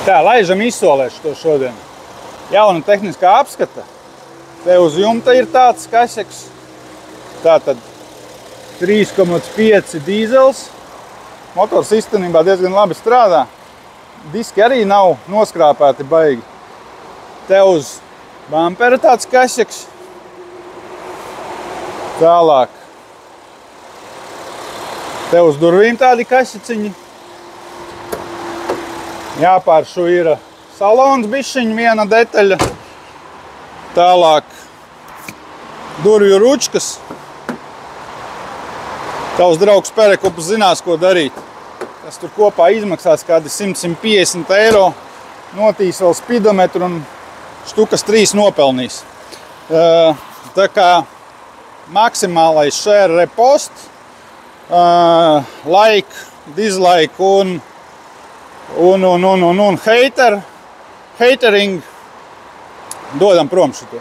Tā, laižam izsolēšu to šodien. Jauna tehniskā apskata. Te uz jumta ir tāds kašeks. Tātad 3,5 dīzels. Motors īstenībā diezgan labi strādā. Diski arī nav noskrāpēti baigi. Te uz bumpera tāds kašeks. Tālāk. Te uz durvīm tādi kašeciņi. Jāpāršu ir salons bišķiņ, viena detaļa. Tālāk durvju ručkas. Tavs draugs Perekups zinās, ko darīt. Tas tur kopā izmaksās kādi 100–150 eiro. Notīs vēl spidometru un štukas 3 nopelnīs. Tā kā maksimālais share, repost, like, dislike un hatering. Dodam prom šito.